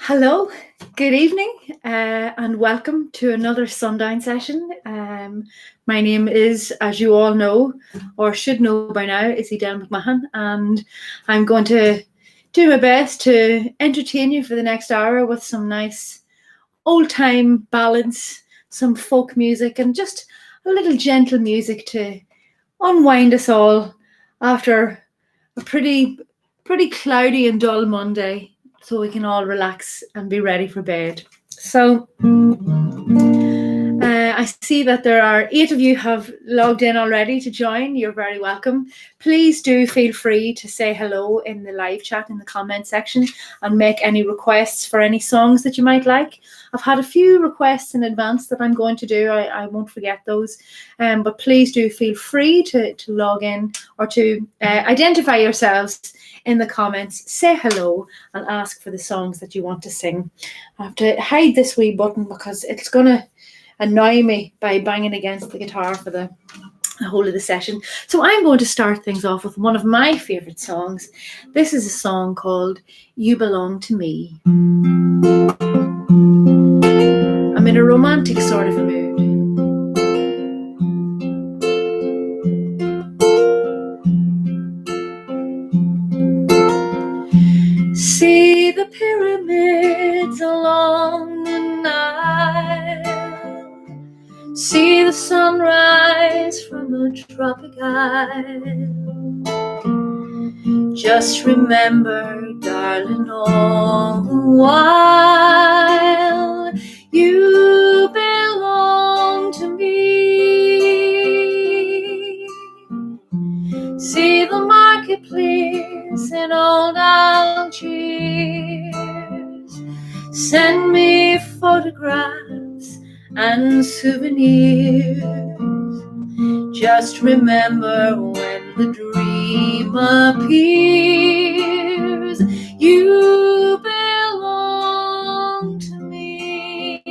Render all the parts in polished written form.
Hello, good evening, and welcome to another Sundown Session. My name is, as you all know, or should know by now, Izzy Del McMahon, and I'm going to do my best to entertain you for the next hour with some nice old-time ballads, some folk music, and just a little gentle music to unwind us all after a pretty cloudy and dull Monday, so we can all relax and be ready for bed. So I see that there are 8 of you have logged in already to join. You're very welcome. Please do feel free to say hello in the live chat in the comment section and make any requests for any songs that you might like. I've had a few requests in advance that I'm going to do. I won't forget those. But please do feel free to log in or to identify yourselves in the comments, say hello and ask for the songs that you want to sing. I have to hide this wee button because it's going to annoy me by banging against the guitar for the whole of the session. So I'm going to start things off with one of my favourite songs. This is a song called You Belong to Me. I'm in a romantic sort of a mood. See the pyramids along the Nile. See the sunrise from a tropic isle. Just remember, darling, all the while you belong to me. See the marketplace in old Algiers. Send me photographs and souvenirs. Just remember, when the dream appears, you belong to me.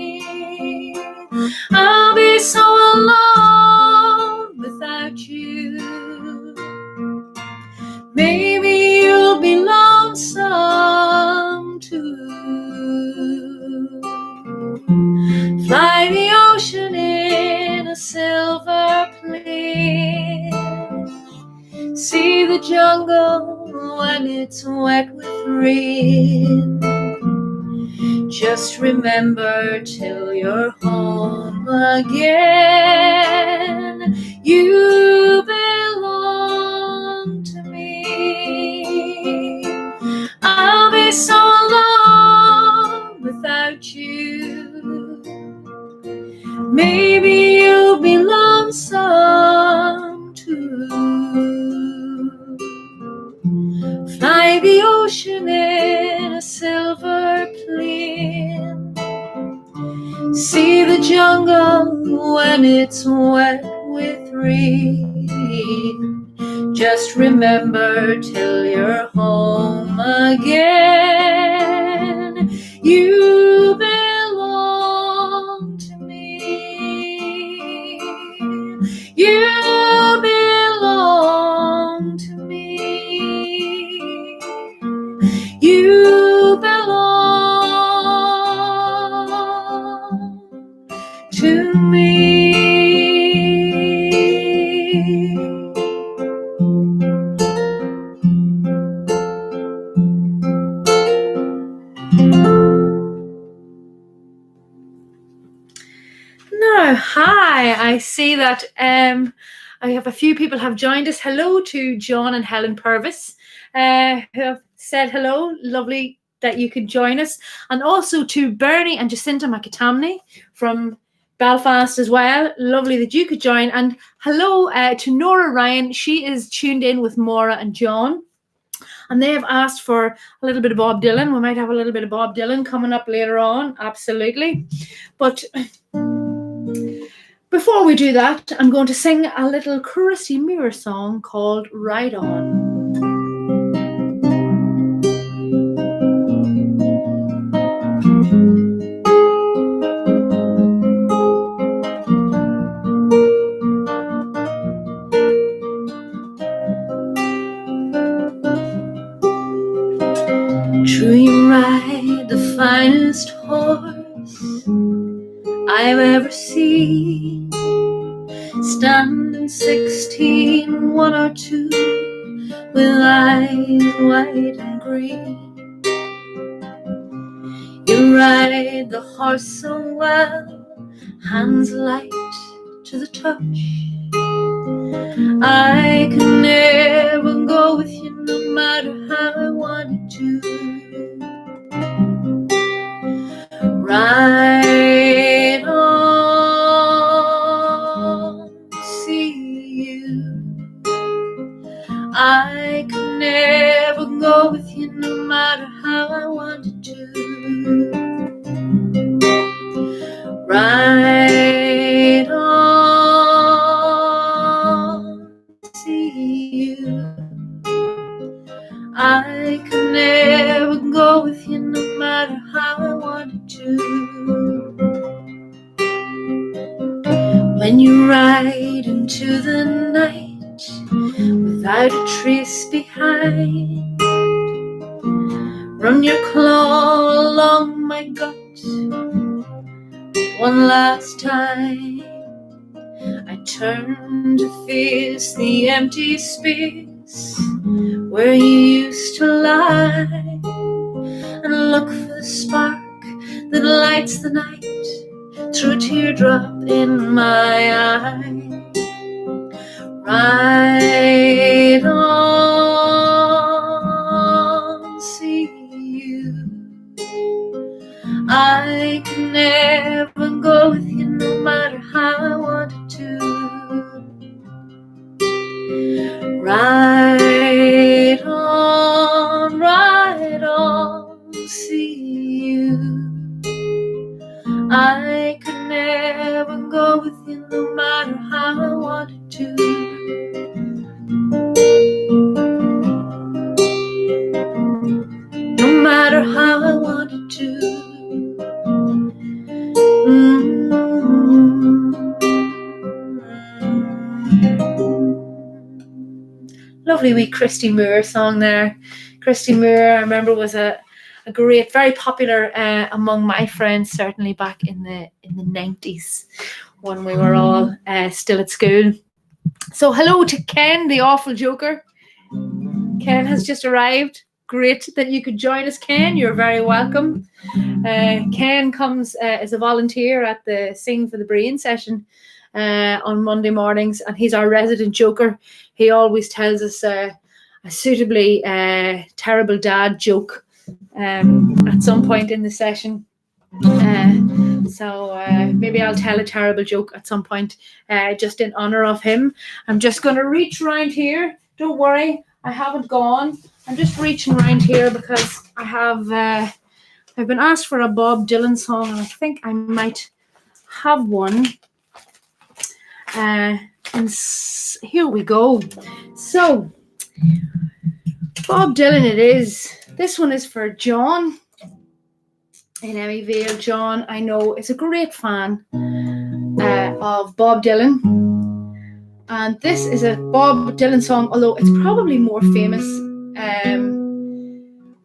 I'll be so alone without you. Maybe you'll be lonesome too. Fly the ocean in a silver plane. See the jungle when it's wet with rain. Just remember, till you're home again, you belong to me. I'll be so alone without you. Maybe you'll be lonesome too. Fly the ocean in a silver plane. See the jungle when it's wet with rain. Just remember, till you're home again, you belong to me. You belong to me. You belong to me. Now, hi, I see that I have a few people have joined us. Hello to John and Helen Purvis, who have said hello. Lovely that you could join us. And also to Bernie and Jacinta McAtamney from Belfast as well. Lovely that you could join. And hello to Nora Ryan. She is tuned in with Maura and John. And they have asked for a little bit of Bob Dylan. We might have a little bit of Bob Dylan coming up later on. Absolutely. But before we do that, I'm going to sing a little Christy Mirror song called Ride On. Dream ride the finest horse I've ever seen, standing 16, 1 or 2, with eyes white and green. You ride the horse so well, hands light to the touch. I can never go with you no matter how I wanted to. Ride on, see you. I can never go with you no matter how I wanted to. Ride on, see you. I can never go with you no matter how I wanted to. When you ride into the night without a trace behind, run your claw along my gut one last time. I turn to face the empty space where you used to lie, and look for the spark that lights the night through a teardrop in my eye. Ride on, see you. I can never go with you no matter how I wanted to. Ride on, see you. I can never go with you no matter how I wanted to. No matter how I wanted to. Lovely wee Christy Moore song there. Christy Moore, I remember, was a great, very popular among my friends, certainly back in the 90s when we were all still at school. So hello to Ken, the awful joker. Ken has just arrived. Great that you could join us, Ken. You're very welcome. Ken comes as a volunteer at the Sing for the Brain session on Monday mornings, and he's our resident joker. He always tells us a suitably terrible dad joke at some point in the session. So maybe I'll tell a terrible joke at some point just in honor of him. I'm just going to reach around here. Don't worry, I haven't gone. I'm just reaching around here because I have I've been asked for a Bob Dylan song, and I think I might have one. And here we go. So Bob Dylan it is. This one is for John in Emmyvale. John, I know, is a great fan of Bob Dylan. And this is a Bob Dylan song, although it's probably more famous,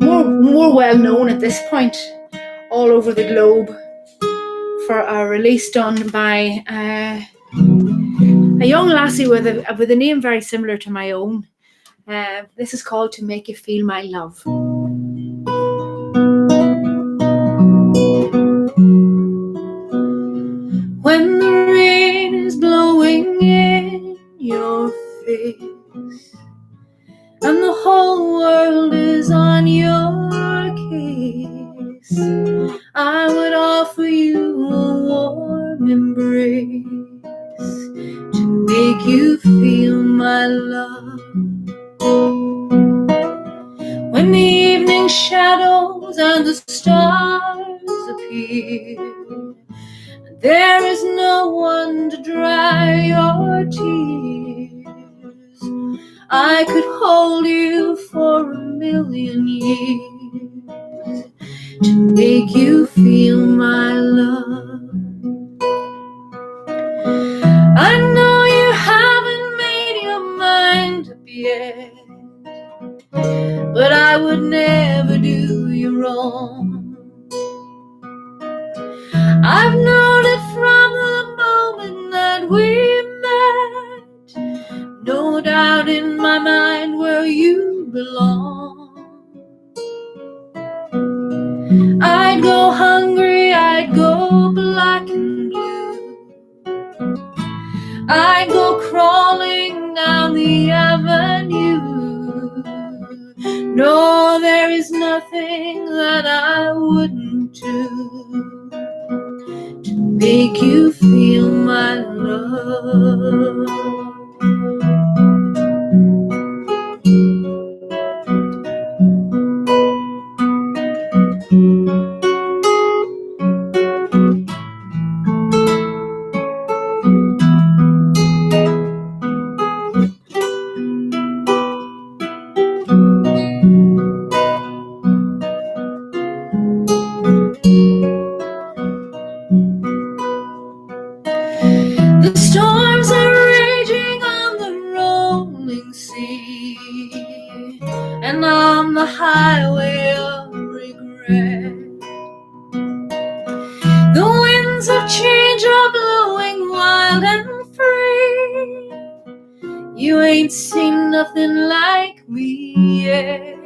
more well known at this point all over the globe for a release done by a young lassie with a name very similar to my own. This is called To Make You Feel My Love. When the rain is blowing in your face and the whole world is on your case, I would offer you a warm embrace to make you feel my love. When the evening shadows and the stars appear, there is no one to dry your tears, I could hold you for 1,000,000 years to make you feel my love. I know you haven't made your mind up yet, but I would never do you wrong. I've known it from the moment that we met. No doubt in my mind where you belong. I'd go hungry, I'd go black and blue. I'd go crawling down the avenue. No, there is nothing that I wouldn't do to make you feel my love. The storms are raging on the rolling sea, and on the highway of regret, the winds of change are blowing wild and free. You ain't seen nothing like me yet.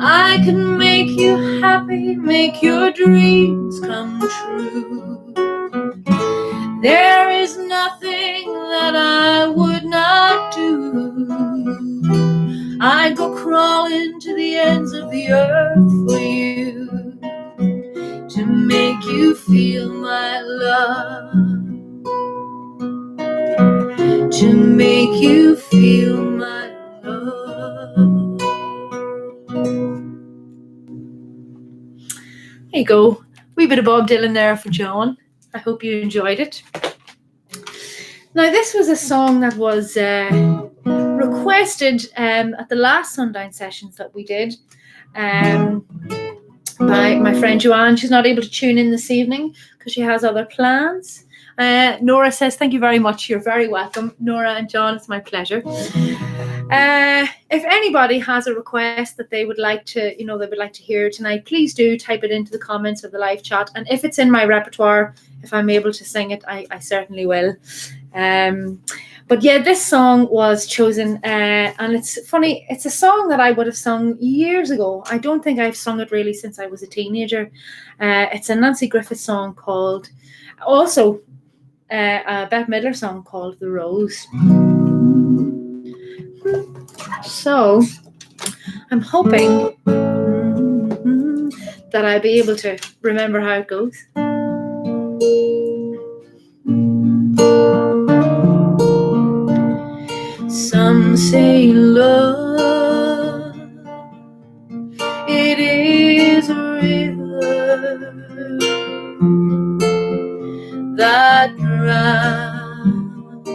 I can make you happy, make your dreams come true. There is nothing that I would not do. I'd go crawling to the ends of the earth for you, to make you feel my love, to make you feel my love. There you go. Wee bit of Bob Dylan there for John. I hope you enjoyed it. Now, this was a song that was requested at the last Sundown Sessions that we did by my friend Joanne. She's not able to tune in this evening because she has other plans. Nora says, thank you very much. You're very welcome. Nora and John, it's my pleasure. If anybody has a request that they would like to, they would like to hear tonight, please do type it into the comments of the live chat. And if it's in my repertoire, if I'm able to sing it, I certainly will. But yeah, this song was chosen, and it's funny, it's a song that I would have sung years ago. I don't think I've sung it really since I was a teenager. It's a Nancy Griffith song called, also a Bette Midler song called The Rose. So I'm hoping that I'll be able to remember how it goes. Some say love, it is a river that drowns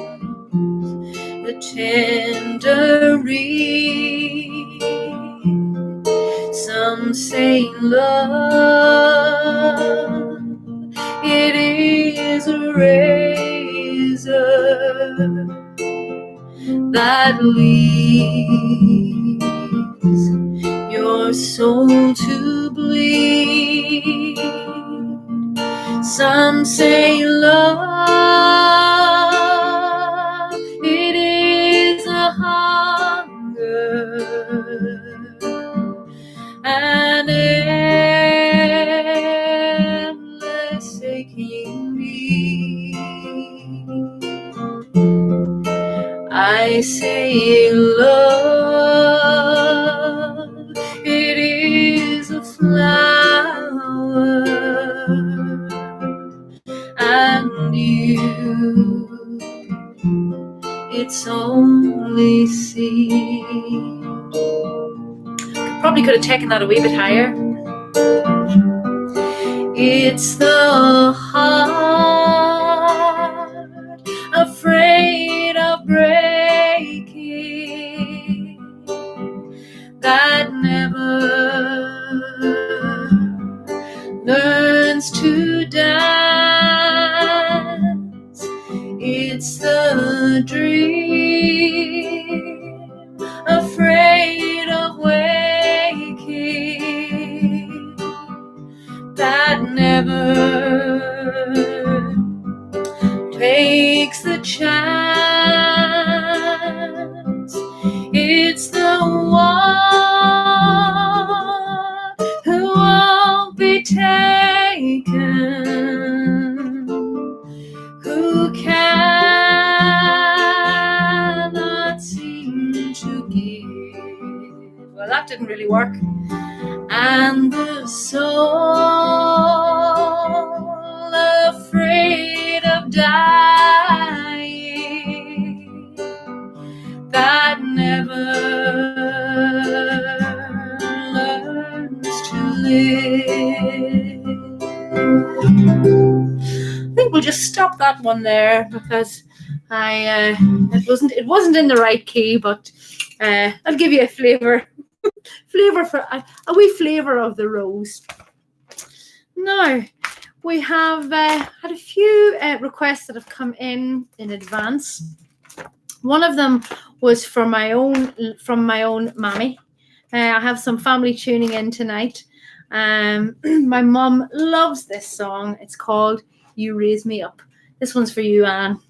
the tender reed. Some say love, it is a razor that leaves your soul to bleed. Some say love, it is a hunger, an endless aching need. I say love, it is a flower, and you, it's only seed. Probably could have taken that a wee bit higher. It's the heart afraid of breaking that never learns to dance. It's the dream afraid of waking that never one who won't be taken, who cannot seem to give. Well, that didn't really work. And the soul afraid of dying, that never learns to live. I think we'll just stop that one there because it wasn't in the right key, but I'll give you a flavor for a wee flavor of the rose. Now we have had a few requests that have come in advance. One of them was from my own mammy. I have some family tuning in tonight. My mum loves this song. It's called You Raise Me Up. This one's for you, Anne.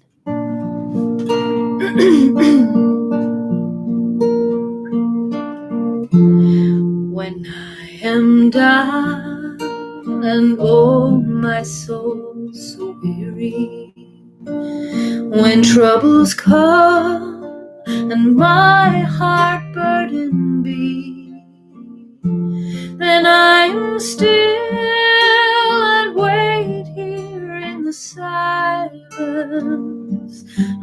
When I am down and oh my soul so weary, when troubles come and my heart burden be, then I am still and wait here in the silence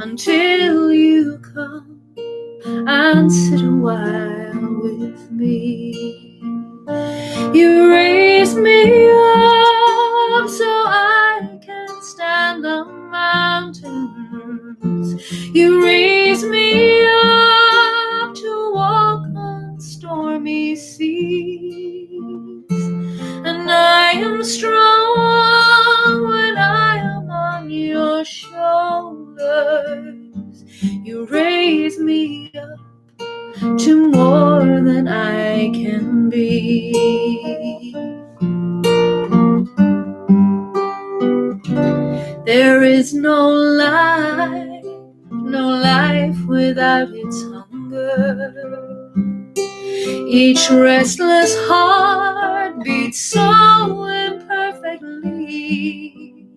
until you come and sit a while with me. You raise me up so I can stand on mountains. You raise me up to walk on stormy seas. And I am strong when I am on your shoulders. You raise me up to more than I can be. There is no life without its hunger. Each restless heart beats so imperfectly.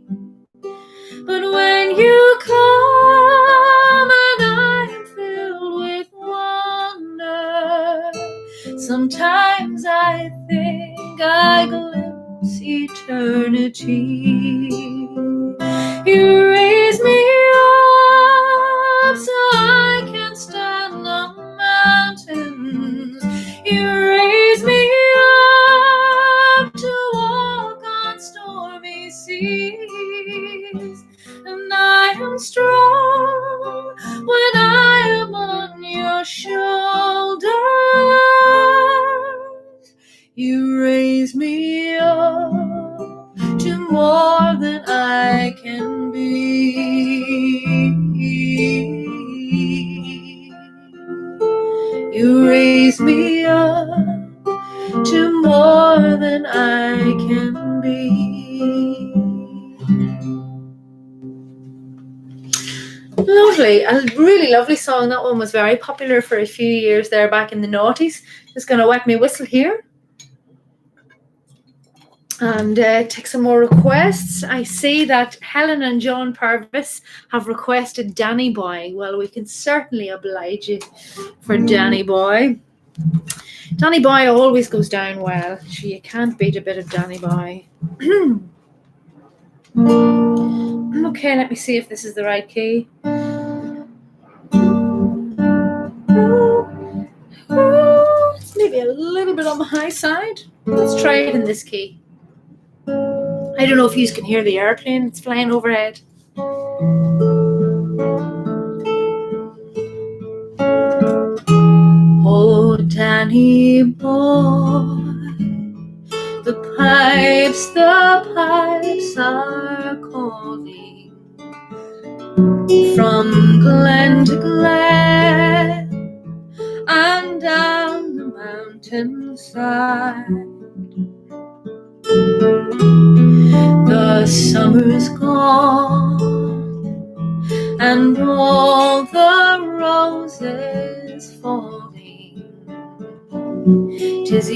But when you come and I'm filled with wonder, sometimes I think I glimpse eternity. You raise me up so I can stand on mountains. You raise me up to walk on stormy seas. And I am strong when I am on your shoulders. You raise me up to more than I can be. You raise me up to more than I can be. Lovely, a really lovely song. That one was very popular for a few years there back in the noughties. Just going to wet my whistle here and take some more requests. I see that Helen and John Purvis have requested Danny Boy. Well, we can certainly oblige you for Danny Boy. Danny Boy always goes down well. You can't beat a bit of Danny Boy. Okay, let me see if this is the right key. It's maybe a little bit on the high side. Let's try it in this key. I don't know if you can hear the airplane. It's flying overhead. Oh, Danny boy, the pipes are calling from glen to glen and down the mountainside. The summer's gone and all the roses falling 'tis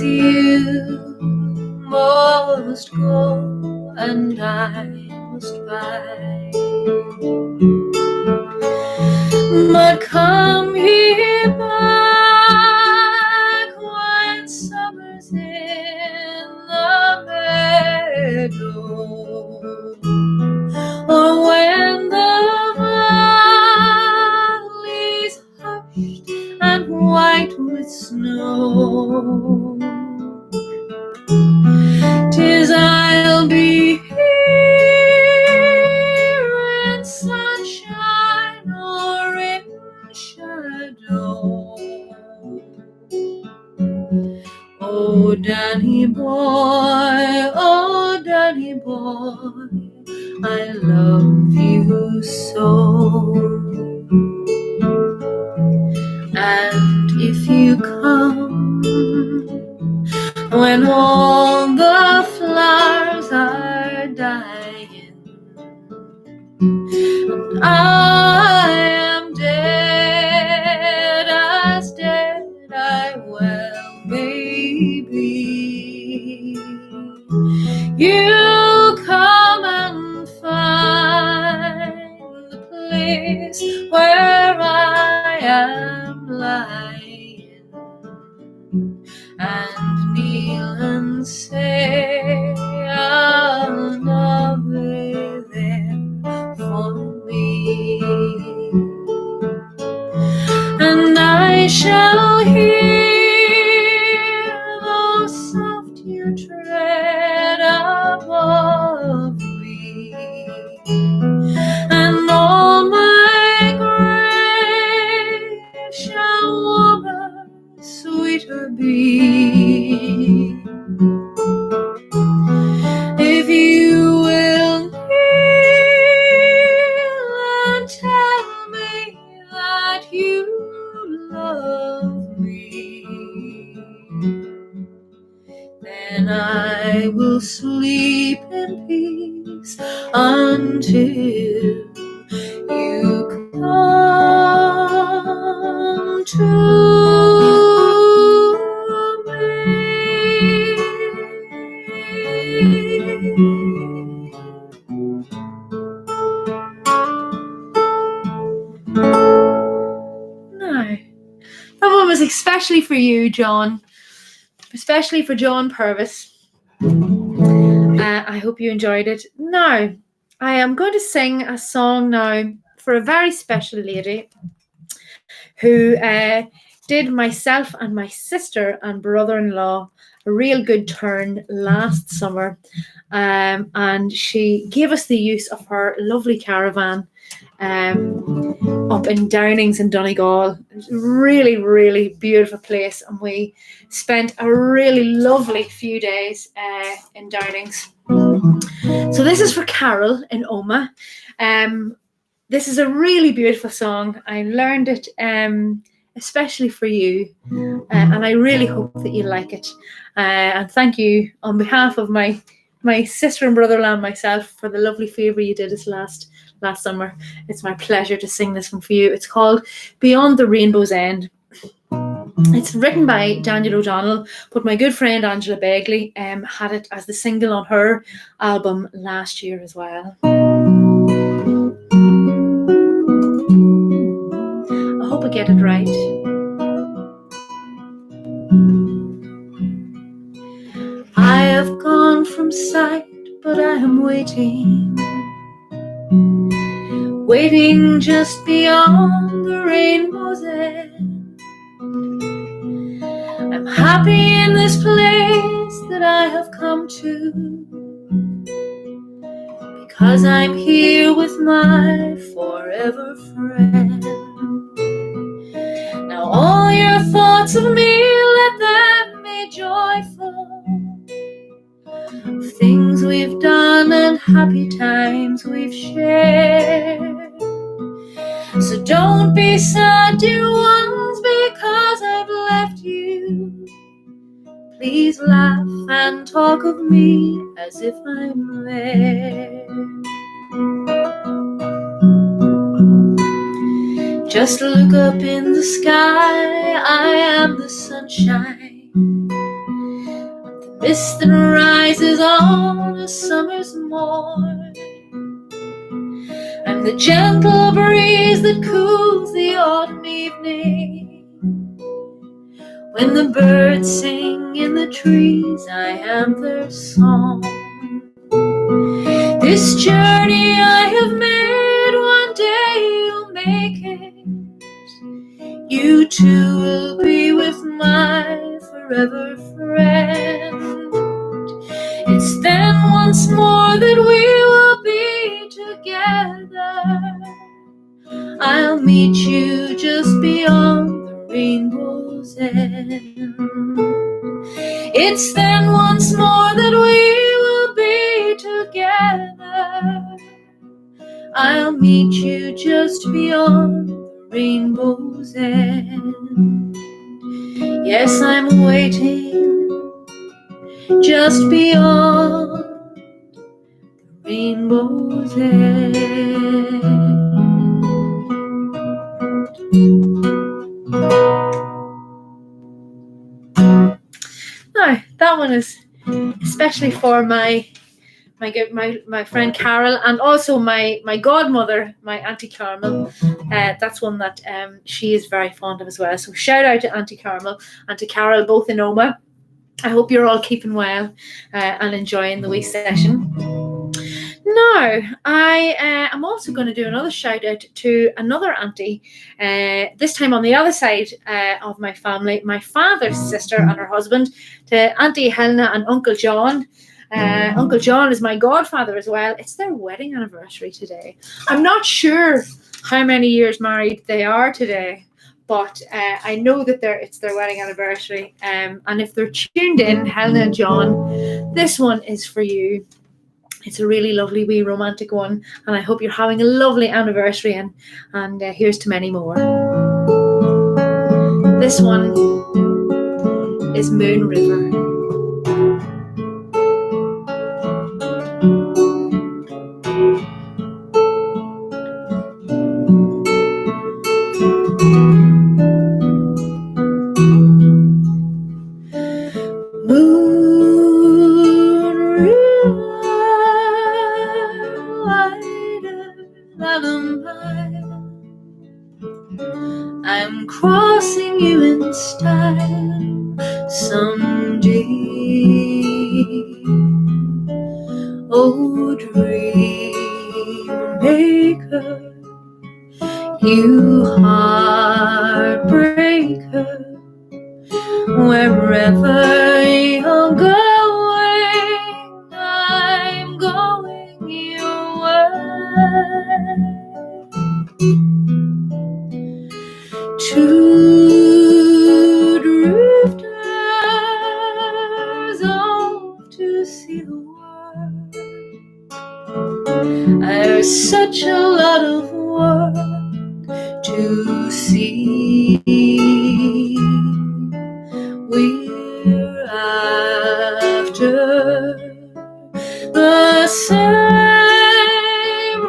you must go, and I must bide. But come here back when summer's in the meadow, or when the valley's hushed and white with snow. 'Tis I'll be here in sunshine or in shadow. Oh, Danny boy, I love you so. And if you come when all the flowers are dying, and I am dead, as dead I well may be, you come and find the place where I am lying, and kneel and say another there for me, and I shall hear the soft you tread above me, and all my grave shall warmer, sweeter be, if you will kneel and tell me that you love me. Then I will sleep in peace until you come to Now, that one was especially for you, John. Especially for John Purvis. I hope you enjoyed it. Now, I am going to sing a song now for a very special lady who did myself and my sister and brother-in-law a real good turn last summer. And she gave us the use of her lovely caravan up in Downings in Donegal. Really, really beautiful place, and we spent a really lovely few days in Downings. So this is for Carol in Oma. This is a really beautiful song. I learned it especially for you, and I really hope that you like it. And thank you on behalf of my sister and brother-in-law and myself for the lovely favour you did us last summer. It's my pleasure to sing this one for you. It's called Beyond the Rainbow's End. It's written by Daniel O'Donnell, but my good friend Angela Begley had it as the single on her album last year as well. I hope I get it right. I have gone from sight, but I am waiting just beyond the rainbow's end. I'm happy in this place that I have come to, because I'm here with my forever friend. Now all your thoughts of me, let them be joyful, of things we've done and happy times we've shared. So don't be sad, dear ones, because I've left you. Please laugh and talk of me as if I'm there. Just look up in the sky, I am the sunshine, the mist that rises on a summer's morn. I'm the gentle breeze that cools the autumn evening. When the birds sing in the trees, I am their song. This journey I have made, one day you'll make it. You too will be with my forever friend. It's then once more that we will be together. I'll meet you just beyond the rainbow's end. It's then once more that we will be together. I'll meet you just beyond the rainbow's end. Yes, I'm waiting just beyond the rainbow's end. Now, that one is especially for my friend Carol, and also my godmother, my Auntie Carmel. That's one that she is very fond of as well. So shout out to Auntie Carmel and to Carol, both in Oma. I hope you're all keeping well and enjoying the wee session. Now, I am also going to do another shout out to another auntie, this time on the other side of my family, my father's sister and her husband, to Auntie Helena and Uncle John. Uncle John is my godfather as well. It's their wedding anniversary today. I'm not sure how many years married they are today, but I know that it's their wedding anniversary. And if they're tuned in, Helena and John, this one is for you. It's a really lovely wee romantic one, and I hope you're having a lovely anniversary, and here's to many more. This one is Moon River. I'm crossing you in style someday. Oh, dream maker, you heartbreaker, wherever you're going, I'm going your way. Two drifters off to see the world. There's such a lot of world to see. We're after the same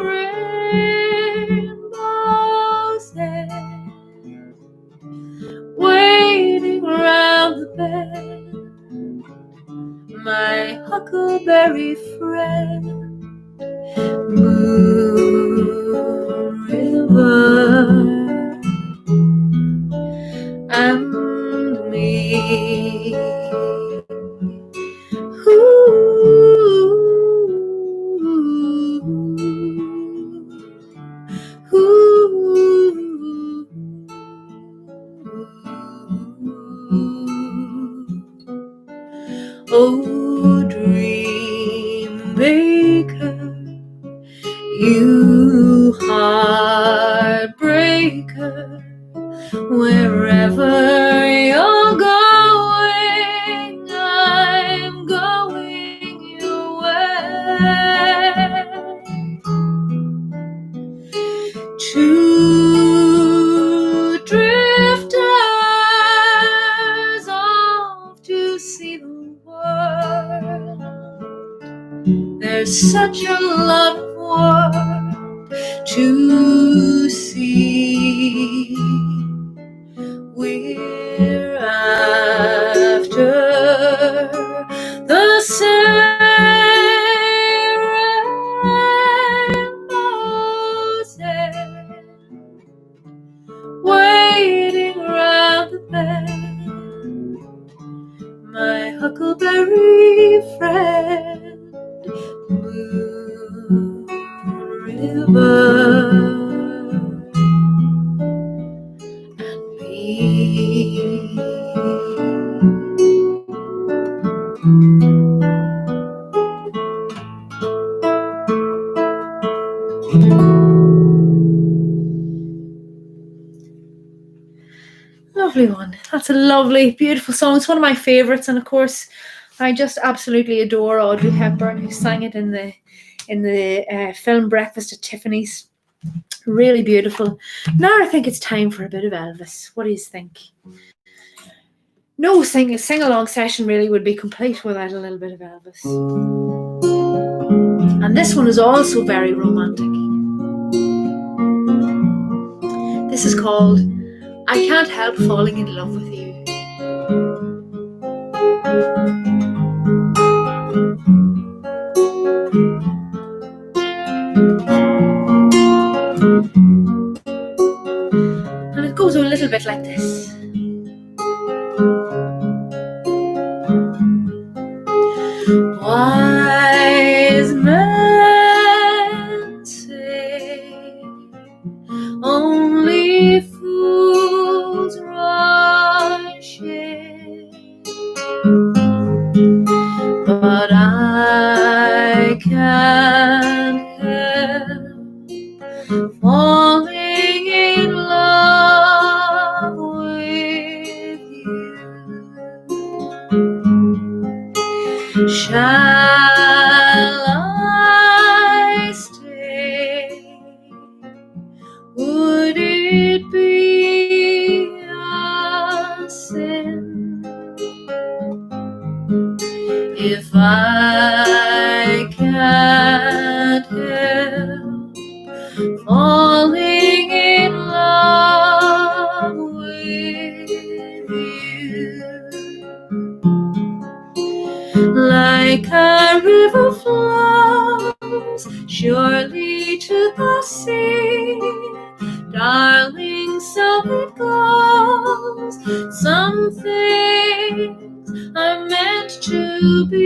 rainbow's end, waiting round the bend, my huckleberry friend. Moon River and me. Oh, dream maker, you heartbreaker, wherever you're going, I'm going your way. Two drifters off to see the world. There's such a lot of world to see. every friend, moon, river, and me. Lovely one. That's a lovely, beautiful song. It's one of my favourites, and of course, I just absolutely adore Audrey Hepburn, who sang it in the film Breakfast at Tiffany's. Really beautiful. Now I think it's time for a bit of Elvis. What do you think? No sing-along session really would be complete without a little bit of Elvis. And this one is also very romantic. This is called I Can't Help Falling in Love with You. And it goes a little bit like this. Wise men say only fools rush in, but I can't help falling in love with you. Shall I stay? Would it be a sin if I can't help falling in love with you? Like a river flows surely to the sea, darling, so it goes. Some things are meant to be.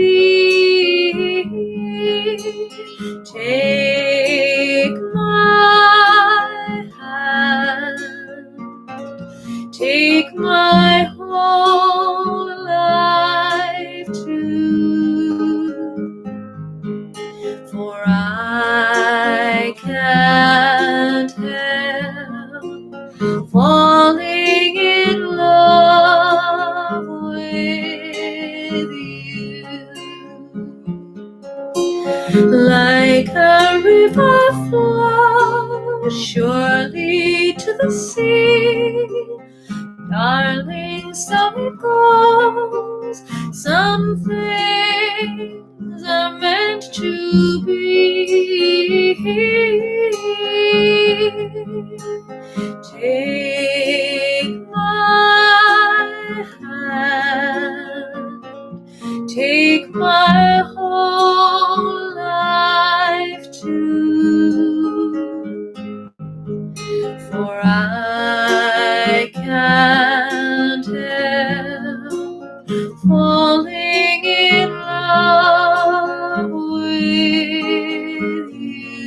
Take my hand, take my whole life too, for I can't help falling in love with you. Like a river flows surely to the sea, darling, so it goes. Some things are meant to be. Take my hand, take my whole life too, for I can't help falling in love with you,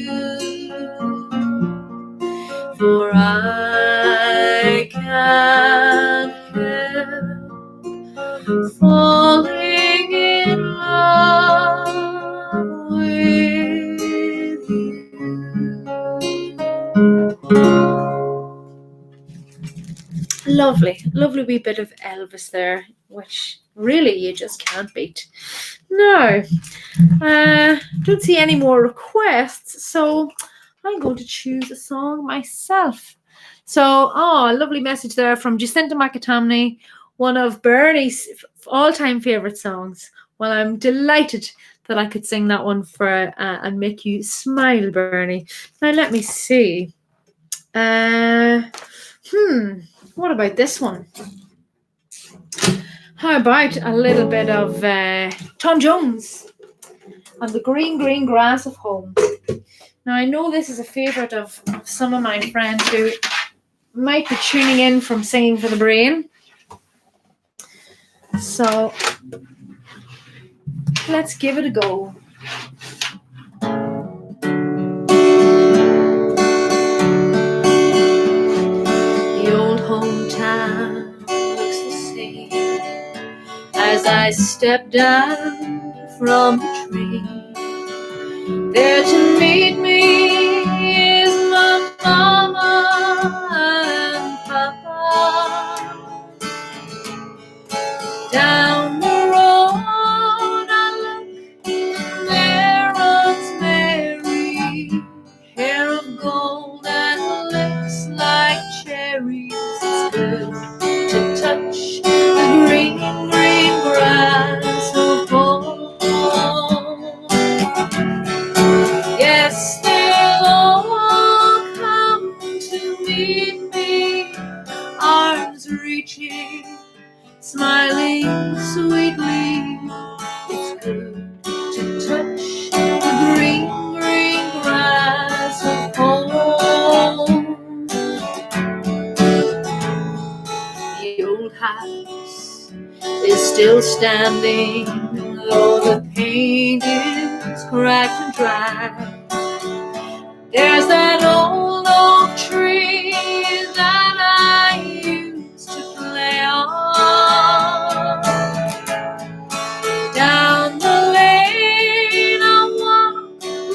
for I can't help falling in love with you. Lovely, lovely wee bit of Elvis there, which really you just can't beat. No, don't see any more requests, so I'm going to choose a song myself. So, a lovely message there from Jacinta McAtamney, one of Bernie's all-time favourite songs. Well, I'm delighted that I could sing that one for and make you smile, Bernie. Now, let me see. What about this one? How about a little bit of Tom Jones and the green, green grass of home? Now, I know this is a favourite of some of my friends who might be tuning in from Singing for the Brain. So, Let's give it a go. The old hometown looks the same as I step down from the train. There to meet me is my mama and papa. Down the road I look, and there runs Mary, hair of gold and lips like cherries. It's good to touch the green, green grass of home. Yes, they'll all come to meet me, arms reaching, smiling sweetly. It's good to touch the green, green grass of home. The old house is still standing, though the paint is cracked and dry. There's that old oak tree that I used to play on. Down the lane I walk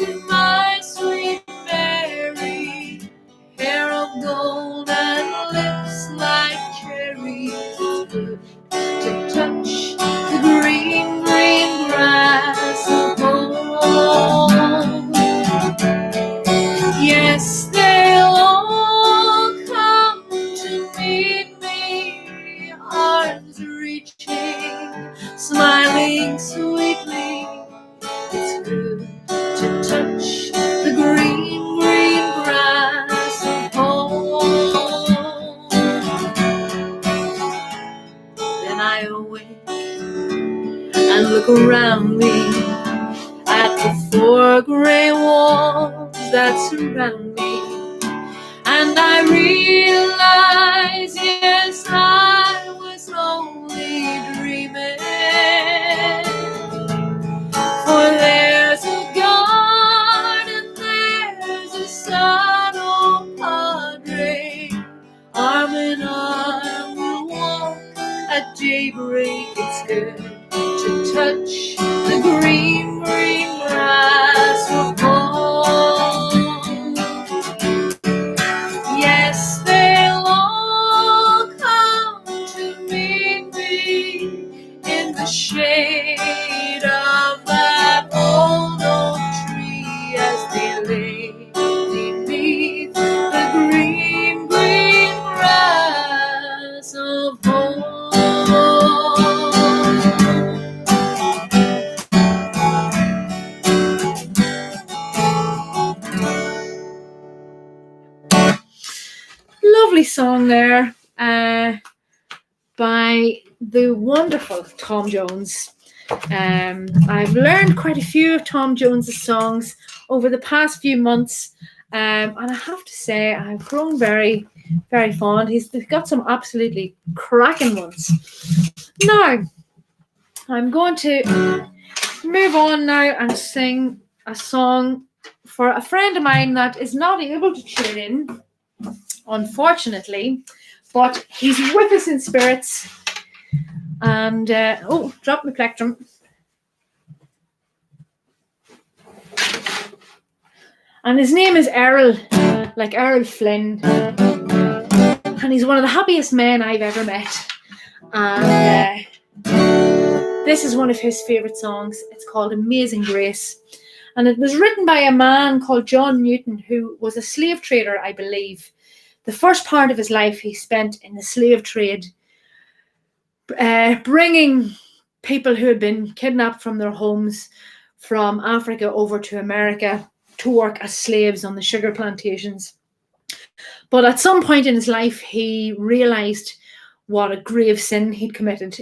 with my sweet Mary, hair of gold and lips like cherries. It's good to touch the green, green grass of home. Yes, they'll all come to meet me, arms reaching, smiling sweetly. It's good to touch the green, green grass of home. Then I awake and look around me at the four gray walls that surround me, and I realize, yes, I was only dreaming. For there's a garden, there's a sun, oh Padre, arm in arm we'll walk at daybreak. It's good to touch the green, green grass of home. Yes, they'll all come to meet me in the shade of that old oak tree as they lay beneath the green, green grass of home. Lovely song there by the wonderful Tom Jones. I've learned quite a few of Tom Jones's songs over the past few months, and I have to say I've grown very, very fond. He's got some absolutely cracking ones. Now, I'm going to move on now and sing a song for a friend of mine that is not able to tune in, unfortunately, but he's with us in spirits. And drop my plectrum. And his name is Errol, like Errol Flynn, and he's one of the happiest men I've ever met. And this is one of his favorite songs. It's called Amazing Grace, and it was written by a man called John Newton, who was a slave trader, I believe. The first part of his life he spent in the slave trade, bringing people who had been kidnapped from their homes from Africa over to America to work as slaves on the sugar plantations. But at some point in his life, he realized what a grave sin he'd committed,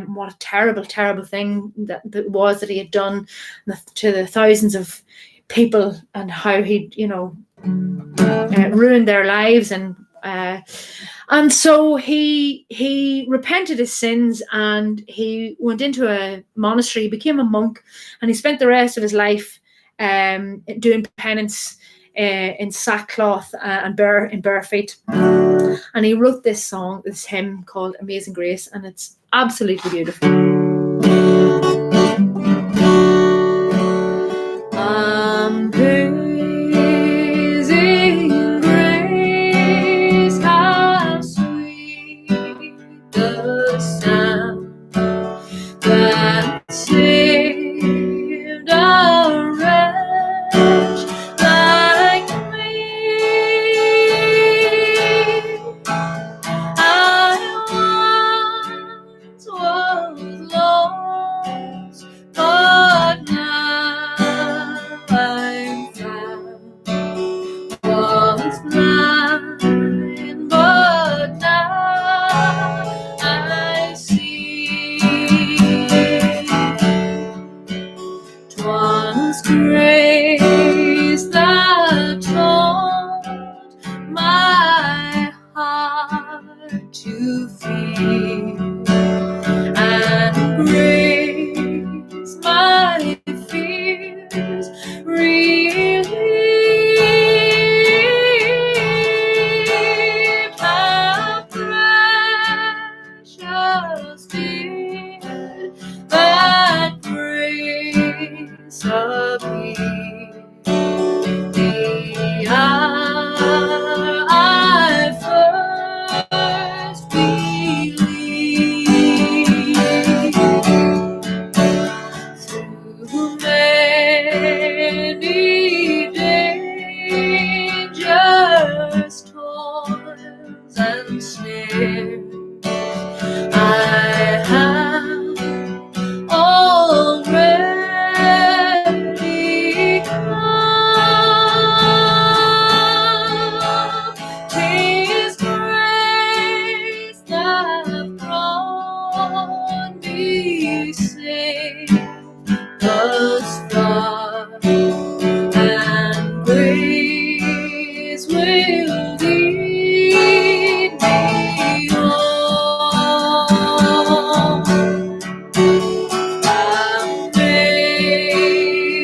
what a terrible, terrible thing that was that he had done to the thousands of people, and how he'd, ruined their lives and And so he repented his sins, and he went into a monastery, became a monk, and he spent the rest of his life doing penance in sackcloth and bare feet. And he wrote this song, this hymn called Amazing Grace, and it's absolutely beautiful. Amazing grace, how sweet the sound that saved a wretch like me. I once was lost, but now I'm found. Was blind, but now I see. 'Twas grace that taught my heart to feel, and grace my fears relieved. How precious did that grace appear the hour I first believed. Through many dangers, toils, and snares, I have already come. 'Tis grace that brought me safe thus far, and grace will lead me on.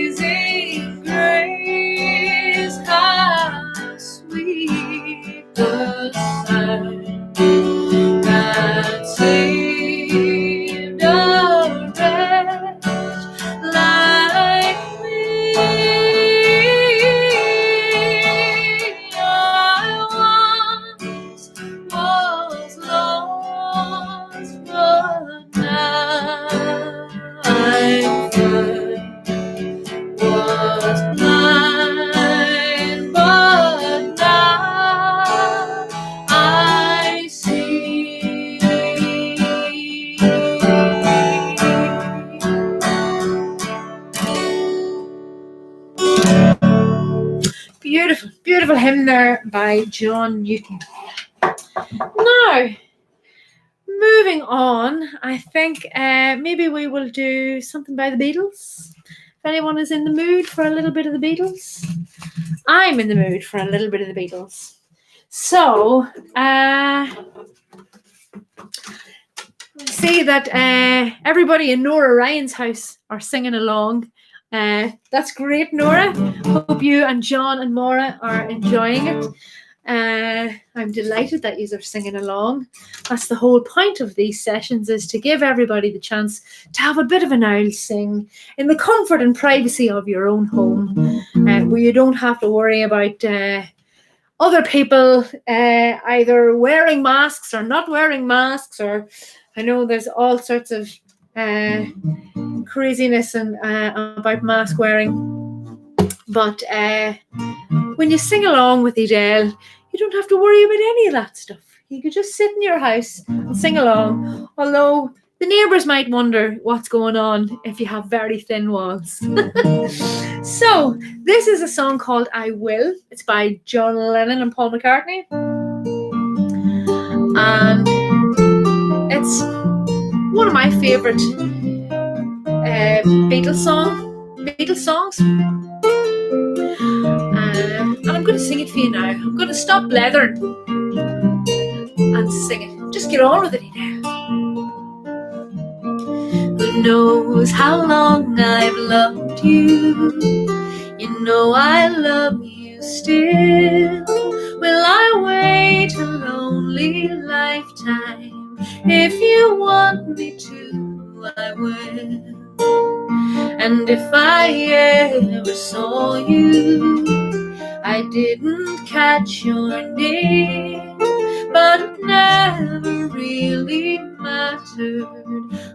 Amazing grace, how sweet the sound that saved a wretch like me. I once was lost, but now I'm found. Was blind, but now I see. Beautiful, beautiful hymn there by John Newton. Now, moving on, I think maybe we will do something by the Beatles. If anyone is in the mood for a little bit of the Beatles, I'm in the mood for a little bit of the Beatles. So, see that everybody in Nora Ryan's house are singing along. That's great, Nora. Hope you and John and Maura are enjoying it. I'm delighted that you are singing along. That's the whole point of these sessions, is to give everybody the chance to have a bit of an owl sing in the comfort and privacy of your own home, where you don't have to worry about other people either wearing masks or not wearing masks, or I know there's all sorts of craziness and about mask wearing, but when you sing along with Adele, you don't have to worry about any of that stuff. You could just sit in your house and sing along, although the neighbours might wonder what's going on if you have very thin walls. So, this is a song called I Will. It's by John Lennon and Paul McCartney. And it's one of my favourite Beatles songs. And I'm going to sing it for you now. I'm going to stop blethering. get on with it now. Who knows how long I've loved you? You know I love you still. Will I wait a lonely lifetime? If you want me to, I will. And if I ever saw you, I didn't catch your name, but it never really mattered.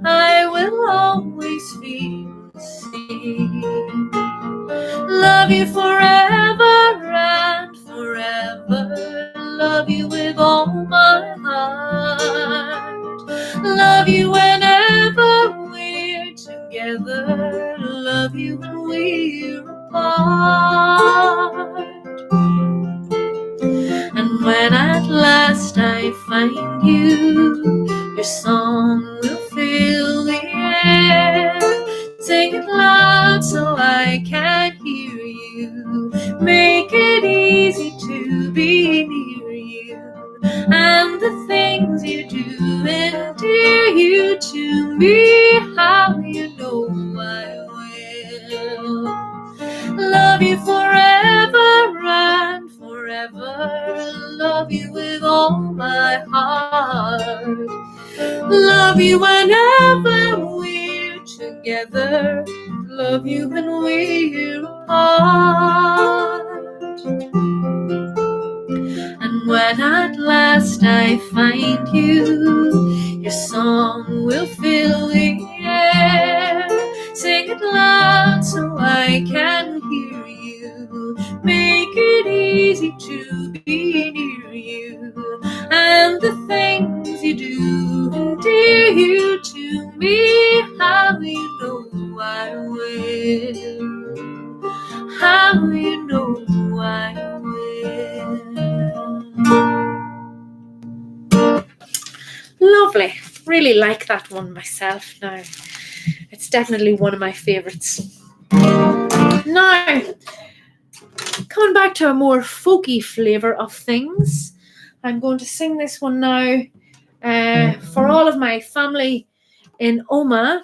I will always feel the same. Love you forever and forever. Love you with all my heart. Love you whenever we're together. Love you when we're apart. And when at last I find you, your song will fill the air. Sing it loud so I can hear you. Make it easy to be near you. And the things you do endear you to me. How you know I will. Love you forever and forever. Love you with all my heart. Love you whenever we're together. Love you when we're apart. And when at last I find you, your song will fill the air. Sing it loud so I can hear you. Make it easy to be near you. And the things you do endear you to me. How you know I will. How you know I will. Lovely. Really like that one myself now. It's definitely one of my favourites. Now, coming back to a more folky flavour of things, I'm going to sing this one now for all of my family in Omagh.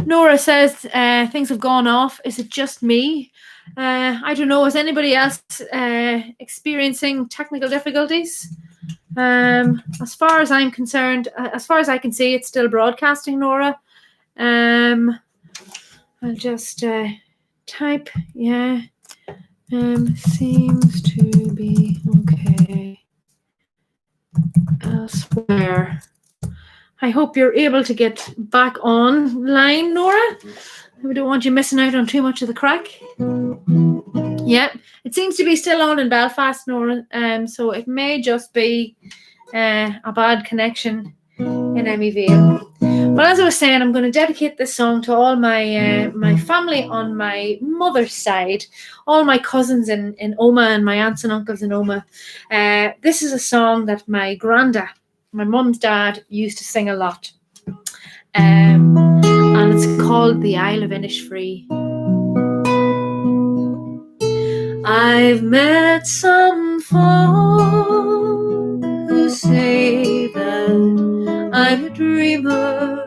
Nora says things have gone off. Is it just me? I don't know. Is anybody else experiencing technical difficulties? As far as I'm concerned, as far as I can see, it's still broadcasting, Nora. I'll just type, yeah. Seems to be okay elsewhere. I hope you're able to get back online, Nora. We don't want you missing out on too much of the crack. Yeah, it seems to be still on in Belfast, Nora. So it may just be a bad connection in Emmy Vale. But as I was saying, I'm going to dedicate this song to all my my family on my mother's side, all my cousins in Omagh and my aunts and uncles in Omagh. This is a song that my granda, my mum's dad, used to sing a lot. And it's called The Isle of Innisfree. I've met some folk who say that I'm a dreamer,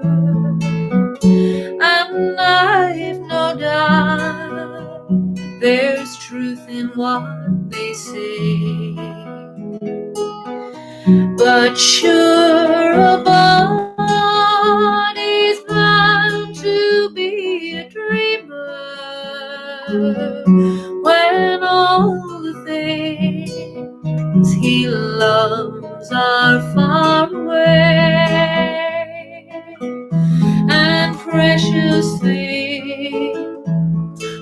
and I've no doubt there's truth in what they say. But sure, a body's bound to be a dreamer when all the things he loves are far away, and precious things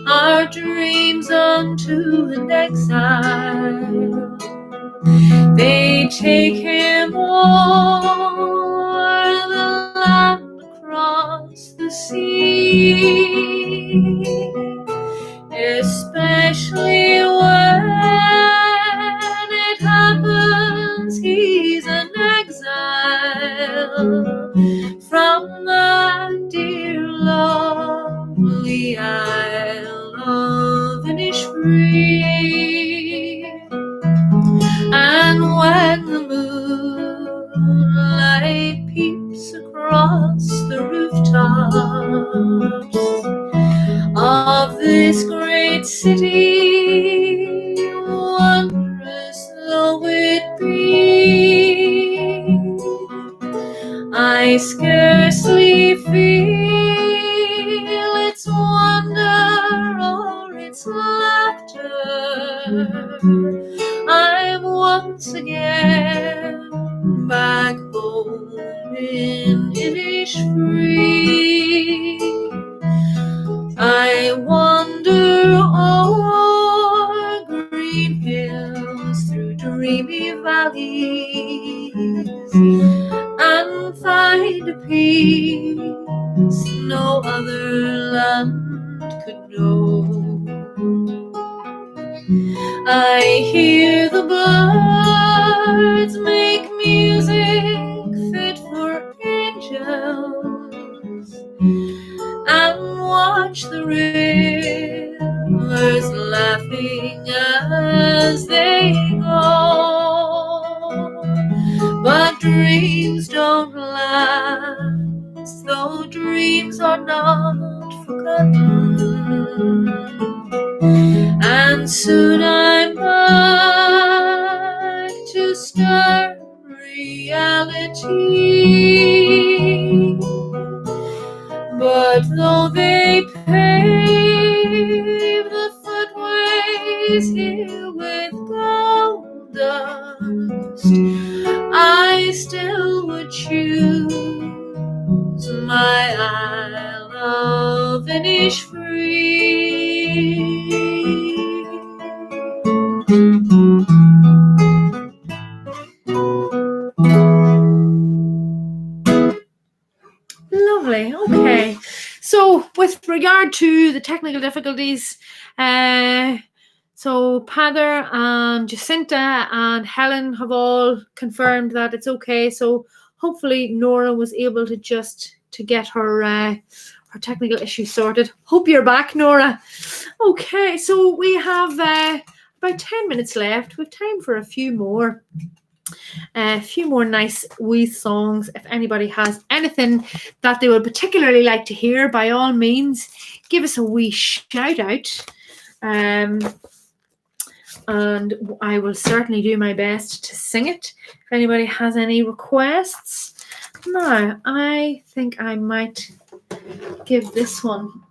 are dreams unto an exile. They take him o'er the land across the sea, especially when it happens he's an exile from that dear lovely Isle of Innisfree. wondrous though it be, I scarcely feel its wonder or its laughter. I'm once again back home in Innisfree. I wander o'er green hills, through dreamy valleys, and find a peace no other land could know. I hear the birds make music fit for angels, and watch the rivers laughing as they go. But dreams don't last, though dreams are not forgotten, and soon I'm back to stern reality. But though they pave the footways here with gold dust, I still would choose my Isle of Innisfree. Lovely. Okay. So with regard to the technical difficulties, so Pather and Jacinta and Helen have all confirmed that it's okay. So hopefully Nora was able to get her technical issue sorted. Hope you're back, Nora. Okay, so we have about 10 minutes left. We've time for a few more nice wee songs. If anybody has anything that they would particularly like to hear, by all means, give us a wee shout out. And I will certainly do my best to sing it. If anybody has any requests. Now, I think I might give this one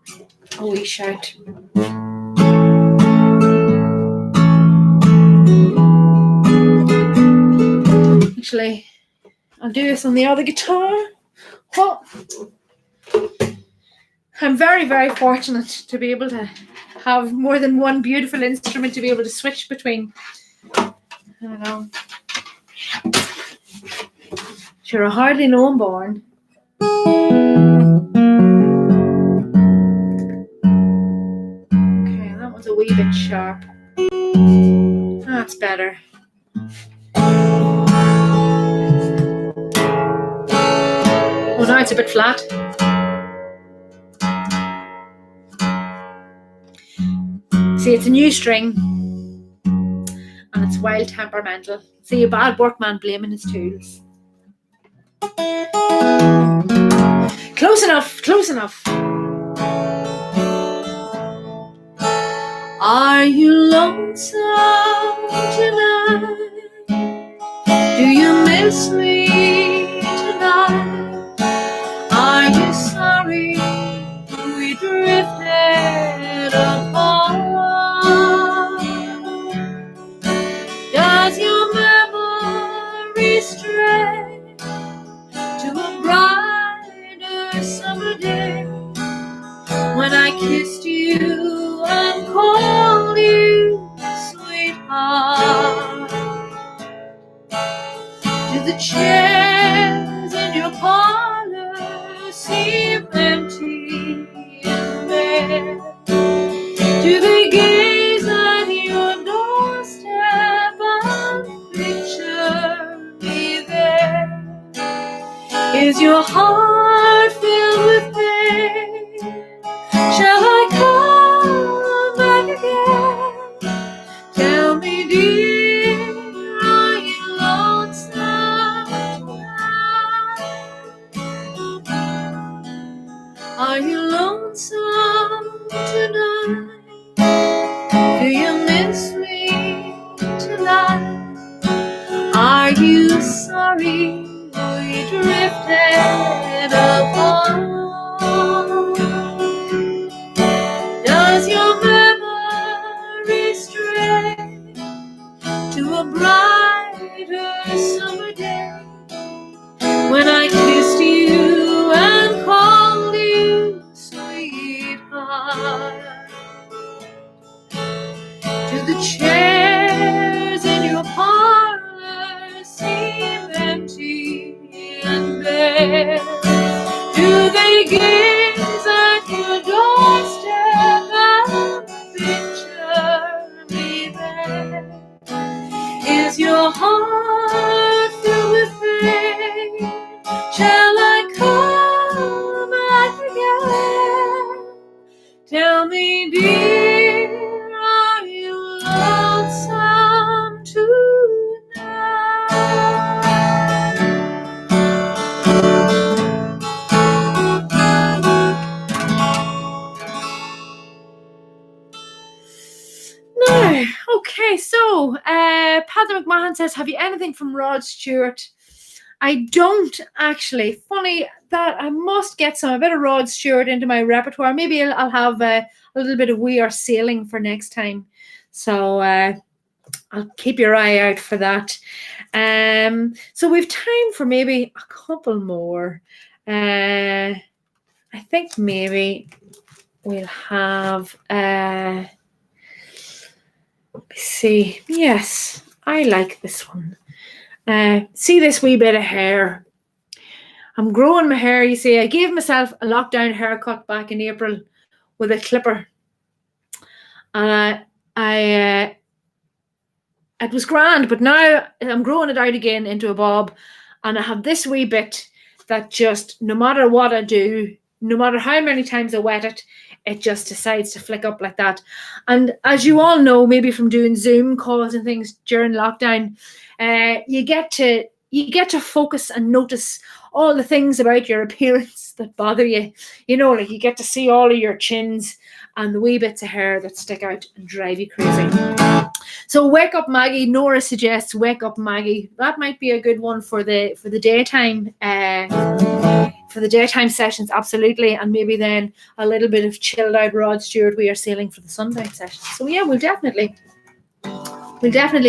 a wee shout. Actually, I'll do this on the other guitar. Well, I'm very, very fortunate to be able to have more than one beautiful instrument to be able to switch between. I don't know. Sure, I hardly know I'm born. Okay, that was a wee bit sharp. That's better. Oh, now it's a bit flat. See, it's a new string. And it's wild temperamental. See, a bad workman blaming his tools. Close enough, close enough. Are you lonesome tonight? Do you miss me tonight? Are you sorry we drifted apart? Does your memory stray to a brighter summer day when I kissed you and called you sweetheart? Do the chairs in your parlor seem empty and bare? Do they gaze at your doorstep and picture me there? Is your heart filled with pain? Shall I come back again? Tell me, dear, are you lonesome tonight? Are you lonesome tonight? Do you miss me story we drifted apart. Does your memory stray to a brighter summer day when I kissed you and called you sweetheart? Do the chairs in your parlor seem empty and bare? Do they gaze at your doorstep and picture me there? Is your heart filled with pain? Shall I come back again? Tell me, dear, are you lonesome tonight? No. Okay, so Paddy McMahon says, have you anything from Rod Stewart? I don't actually. Funny that I must get a bit of Rod Stewart into my repertoire. Maybe I'll have a little bit of We Are Sailing for next time. So I'll keep your eye out for that. So we've time for maybe a couple more. I think maybe we'll have let's see. Yes, I like this one. See this wee bit of hair. I'm growing my hair, you see. I gave myself a lockdown haircut back in April with a clipper. And it was grand, but now I'm growing it out again into a bob. And I have this wee bit that just, no matter what I do, no matter how many times I wet it, it just decides to flick up like that. And as you all know, maybe from doing Zoom calls and things during lockdown, you get to focus and notice all the things about your appearance that bother you. You know, like you get to see all of your chins and the wee bits of hair that stick out and drive you crazy. So Wake Up Maggie, Nora suggests Wake Up Maggie. That might be a good one for the daytime for the daytime sessions, absolutely. And maybe then a little bit of chilled out Rod Stewart, We Are Sailing for the Sundown Session. So yeah, we'll definitely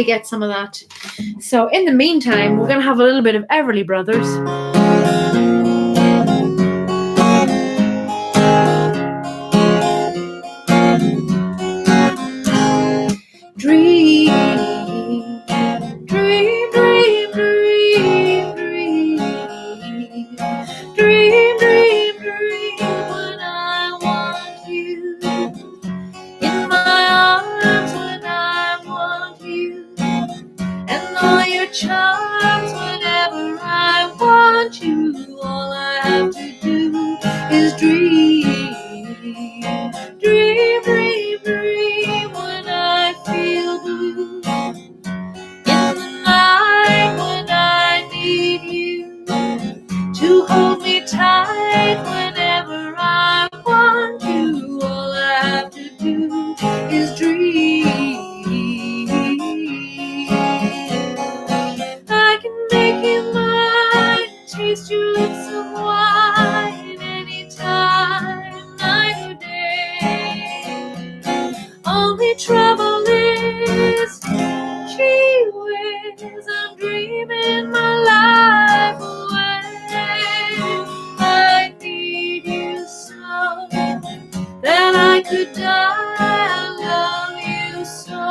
get some of that. So in the meantime, we're going to have a little bit of Everly Brothers. Dream, dream, dream, dream, dream, dream, dream, dream, when I want you in my arms, when I want you, and all your charms whenever I want you. All I have to do is dream, dream, dream, dream, when I feel blue in the night, when I need you to hold me tight whenever I want you. All I have to do is dream. I can make you mine, taste your lips of wine anytime, night or day. Only trouble is, gee whiz, I'm dreaming my life away. I need you so that I could die. I love you so,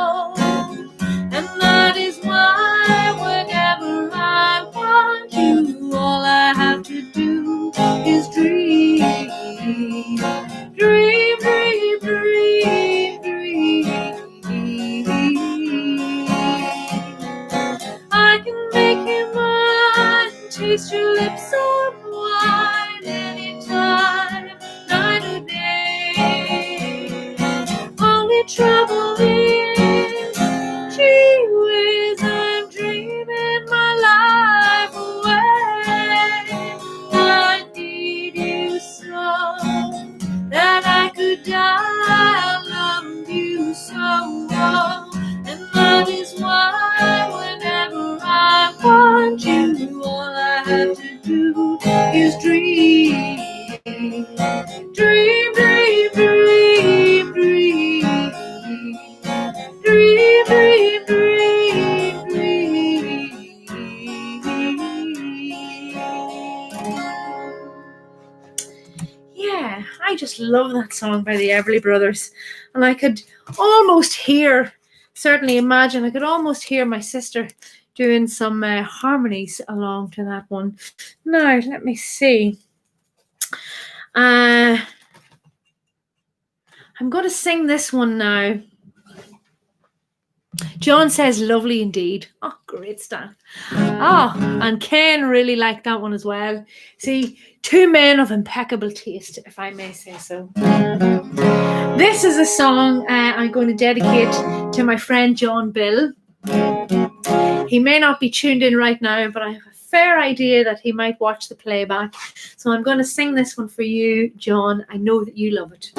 and that is why whenever I want you, all I have to do is dream, dream, dream, dream, dream. I can make you mine, taste your lips of wine anytime, night or day. Only trouble is, gee whiz, I'm dreaming my life away. I need you so that I could die. I love you so, and that is why whenever I want you, just love that song by the Everly Brothers. And I could almost hear, certainly imagine, I could almost hear my sister doing some harmonies along to that one. Now, let me see. I'm going to sing this one now. John says, lovely indeed. Oh, great stuff. Oh, and Ken really liked that one as well. See, two men of impeccable taste, if I may say so. This is a song I'm going to dedicate to my friend John Bill. He may not be tuned in right now, but I have a fair idea that he might watch the playback. So I'm going to sing this one for you, John. I know that you love it.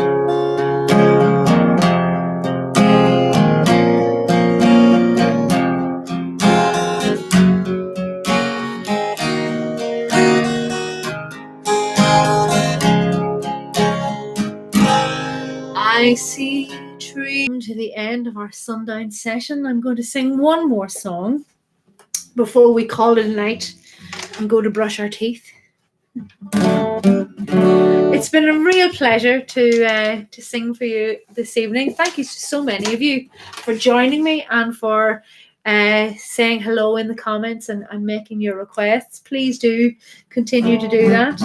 I see trees to the end of our Sundown session. I'm going to sing one more song before we call it a night and go to brush our teeth. It's been a real pleasure to sing for you this evening. Thank you to so many of you for joining me and for saying hello in the comments and making your requests. Please do continue to do that.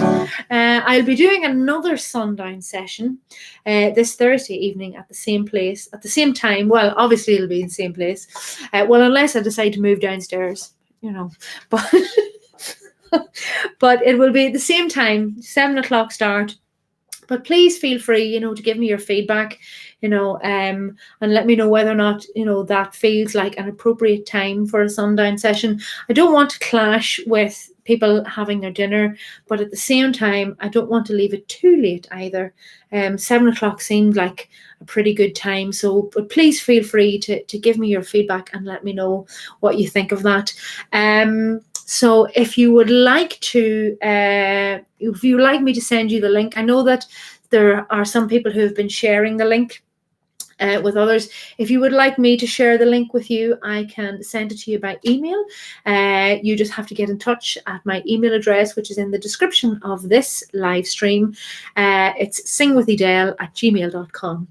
I'll be doing another Sundown session this Thursday evening at the same place, at the same time. Well, obviously it'll be in the same place. Well, unless I decide to move downstairs, you know. But but it will be at the same time, 7 o'clock start. But please feel free, to give me your feedback, and let me know whether or not, that feels like an appropriate time for a Sundown session. I don't want to clash with people having their dinner, but at the same time, I don't want to leave it too late either. 7 o'clock seemed like a pretty good time. So, but please feel free to give me your feedback and let me know what you think of that. So if you would like to, if you would like me to send you the link, I know that there are some people who have been sharing the link with others. If you would like me to share the link with you, I can send it to you by email. You just have to get in touch at my email address, which is in the description of this live stream. It's singwithedale@gmail.com.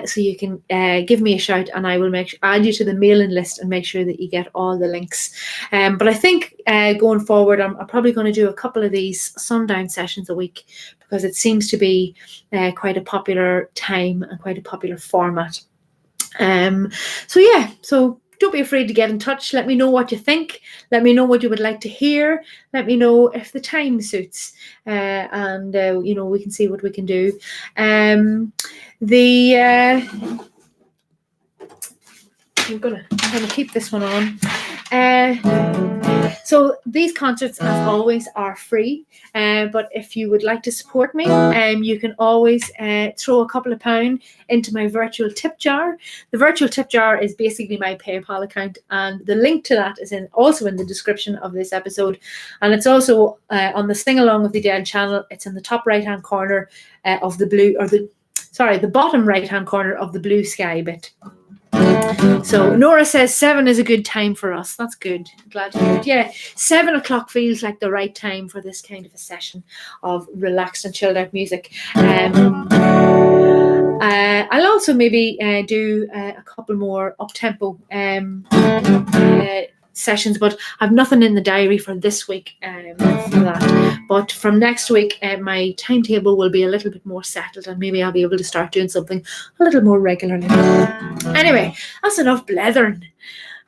So you can give me a shout and I will add you to the mailing list and make sure that you get all the links. But I think going forward, I'm probably going to do a couple of these Sundown sessions a week because it seems to be quite a popular time and quite a popular format. So don't be afraid to get in touch. Let me know what you think. Let me know what you would like to hear. Let me know if the time suits, and we can see what we can do. I'm gonna keep this one on. So these concerts, as always, are free. But if you would like to support me, you can always throw a couple of pounds into my virtual tip jar. The virtual tip jar is basically my PayPal account, and the link to that is also in the description of this episode. And it's also on the Sing Along with the Dead channel. It's in the top right-hand corner of the blue, the bottom right-hand corner of the blue sky bit. So Nora says 7 is a good time for us. That's good. Glad to hear it. Yeah, 7 o'clock feels like the right time for this kind of a session of relaxed and chilled out music. I'll also maybe do a couple more up-tempo sessions, but I've nothing in the diary for this week for that. But from next week, my timetable will be a little bit more settled, and maybe I'll be able to start doing something a little more regularly. Anyway, that's enough blethering.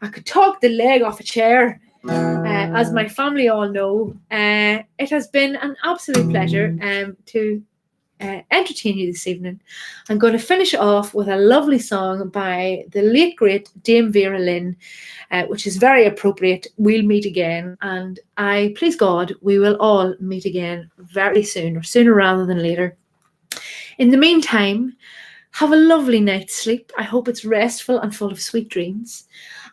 I could talk the leg off a chair. As my family all know, it has been an absolute pleasure to entertain you this evening. I'm going to finish off with a lovely song by the late great Dame Vera Lynn, which is very appropriate. We'll meet again, and please God, we will all meet again very soon, or sooner rather than later. In the meantime, have a lovely night's sleep. I hope it's restful and full of sweet dreams.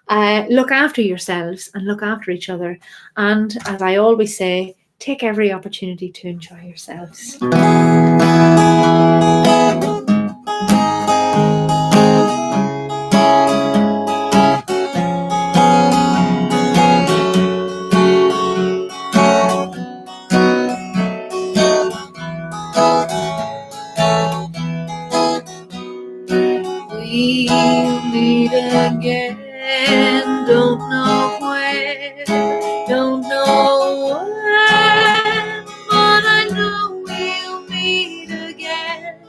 Look after yourselves and look after each other, and as I always say, take every opportunity to enjoy yourselves. don't know where, don't know when, but I know we'll meet again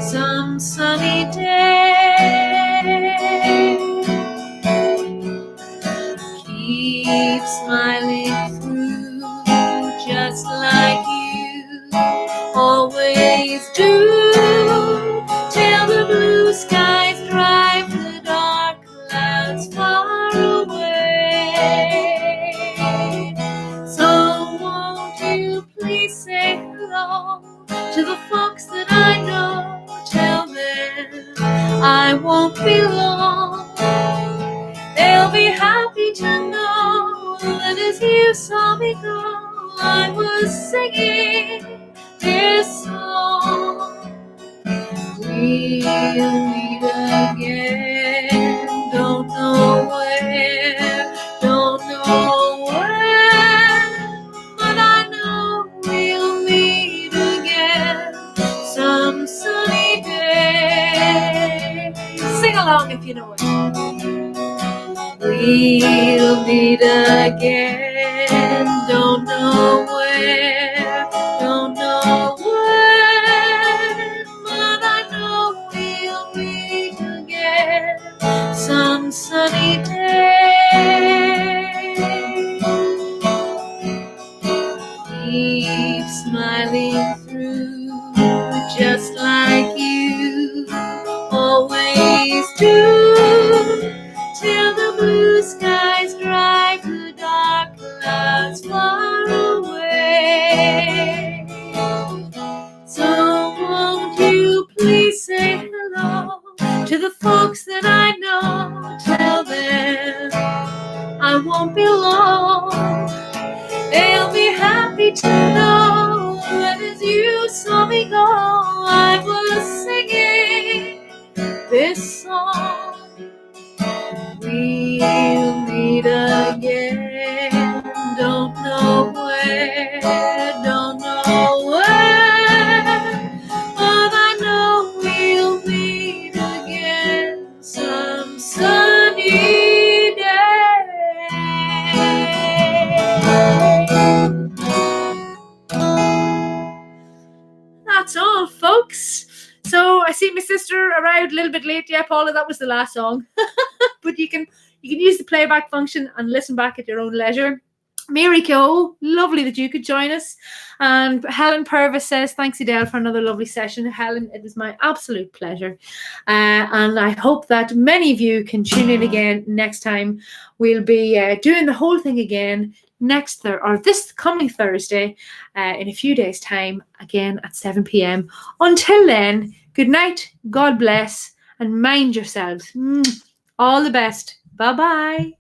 some sunny day. Keep smiling through, just like you always do, till the blue skies drive the dark clouds far away. So won't you please say hello to the folks that I know? Tell them I won't be long. They'll be happy to know that as you saw me go, I was singing this song. We'll meet again, don't know where, don't know when, but I know we'll meet again some sunny day. Sing along if you know it. We'll meet again, don't know where, don't know when, but I know we'll meet again some sunny day. Keep smiling through, just like you always do, till the blue skies drive the dark clouds far away. So won't you please say hello to the folks that I know? Tell them I won't be long. They'll be happy to know that as you saw me go, I was singing this song. We'll meet again, don't know where, don't know when, but I know we'll meet again some sunny day. That's all, folks. So I see my sister arrived a little bit late. Yeah, Paula, that was the last song. But you can use the playback function and listen back at your own leisure. Mary Kyo, lovely that you could join us. And Helen Purvis says, thanks, Adele, for another lovely session. Helen, it was my absolute pleasure. And I hope that many of you can tune in again next time. We'll be doing the whole thing again this coming Thursday in a few days' time, again at 7 p.m. Until then, good night, God bless, and mind yourselves. All the best. Bye-bye.